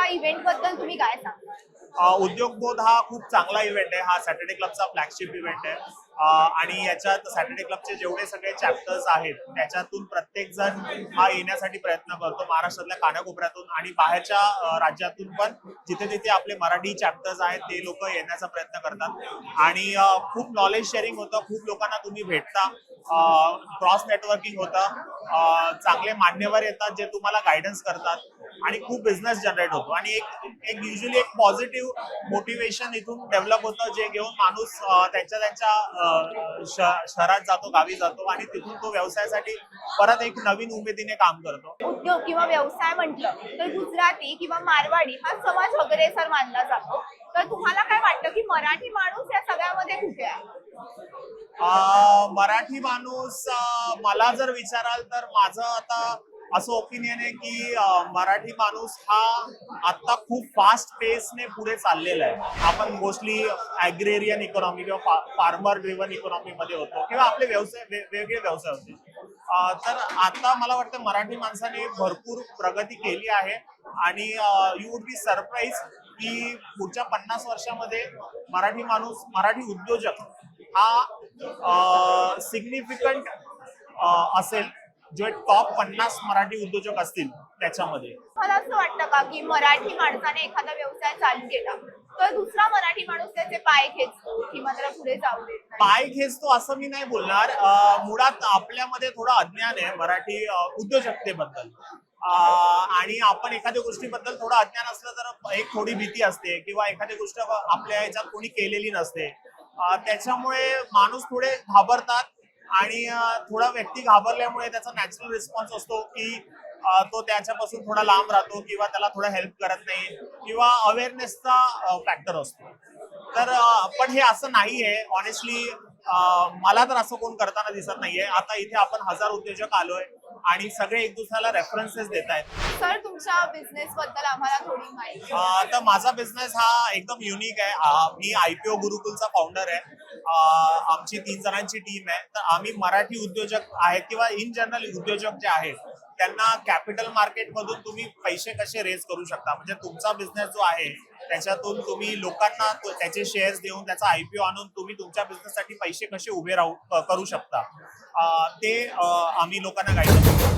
या इव्हेंट बद्दल तुम्ही काय सांगाल? उद्योग बोध हा खूप चांगला इव्हेंट आहे. हा सॅटर्डे क्लबचा फ्लॅगशिप इव्हेंट आहे. आणि याच्यात सॅटर्डे क्लबचे जेवढे सगळे चॅप्टर्स आहेत त्याच्यातून प्रत्येक जण हा येण्यासाठी प्रयत्न करतो, महाराष्ट्रातल्या कानाकोपऱ्यातून आणि बाहेरच्या राज्यातून पण जिथे जिथे आपले मराठी चॅप्टर्स आहेत ते लोक येण्याचा प्रयत्न करतात. आणि खूप नॉलेज शेअरिंग होतं, खूप लोकांना तुम्ही भेटता, क्रॉस नेटवर्किंग होतं, चांगले मान्यवर येतात जे तुम्हाला गायडन्स करतात आणि खूप बिझनेस जनरेट होतो. आणि एक युजली एक पॉझिटिव्ह मोटिवेशन इथून डेव्हलप होतं, जे घेऊन माणूस त्यांच्या शहरात जातो, गावी जातो आणि तिथून तो व्यवसायासाठी परत एक नवीन उमेदीने काम करतो. उद्योग किंवा व्यवसाय म्हटलं तर गुजराती किंवा मारवाडी हा समाज अग्रेसर मानला जातो. तर तुम्हाला काय वाटतं की मराठी माणूस या सगळ्यामध्ये कुठे आहे? मराठी माणूस, मला जर विचाराल तर माझं आता असं ओपिनियन आहे की मराठी माणूस हा आता खूप फास्ट पेसने पुढे चाललेला आहे. आपण मोस्टली ऍग्रेरियन इकॉनॉमी किंवा फार्मर ड्रिव्हन इकॉनॉमी मध्ये होतो किंवा आपले व्यवसाय वेगवेगळे व्यवसाय होते. तर आता मला वाटतं मराठी माणसाने भरपूर प्रगती केली आहे आणि यू वुड बी सरप्राईज की पुढच्या 50 वर्षामध्ये मराठी माणूस, मराठी उद्योजक हा सिग्निफिकंट असेल. जे टॉप 50 मराठी उद्योजक असतील त्याच्यामध्ये. मला असं वाटतं का की मराठी माणसाने एखादा व्यवसाय चालू केला तर दुसरा मराठी माणूस त्याचे पाय खेचतो किंवा त्याला पुढे जाऊ देत नाही? पाय खेचतो असं मी नाही बोलणार. मुळात आपल्यामध्ये थोडं अज्ञान आहे मराठी उद्योजकतेबद्दल. आणि आपण एखाद्या गोष्टीबद्दल थोडं अज्ञान असलं तर एक थोडी भीती असते किंवा एखादी गोष्ट आपल्या ह्याच्यात कोणी केलेली नसते. त्याच्यामुळे माणूस थोडे घाबरतात आणि थोडा व्यक्ती घाबरल्यामुळे त्याचा नॅचरल रिस्पॉन्स असतो की तो त्याच्यापासून थोडा लांब राहतो किंवा त्याला थोडा हेल्प करत नाही किंवा अवेअरनेसचा फॅक्टर असतो. तर पण हे असं नाहीये ऑनेस्टली. मला तर असं कोण करताना दिसत नाहीये. आता इथे आपण 1000 उद्योजक आलोय आणि सगळे एक दुसऱ्याला रेफरन्सेस देत आहेत. सर तुमच्या बिझनेस बद्दल आम्हाला थोडी माहिती. तर माझा बिझनेस हा एकदम युनिक आहे. मी IPO गुरुकुलचा फाउंडर आहे. आमची 3 जणांची टीम आहे. तर आम्ही मराठी उद्योजक आहेत किंवा इन जनरल उद्योजक जे आहेत त्यांना कॅपिटल मार्केट मधून तुम्ही पैसे कसे रेज करू शकता, म्हणजे तुमचा बिझनेस जो आहे त्याच्यातून तुम्ही लोकांना त्याचे शेअर्स देऊन त्याचा IPO आणून तुम्ही तुमच्या बिझनेससाठी पैसे कसे उभे करू शकता, ते आम्ही लोकांना गाईड करतो.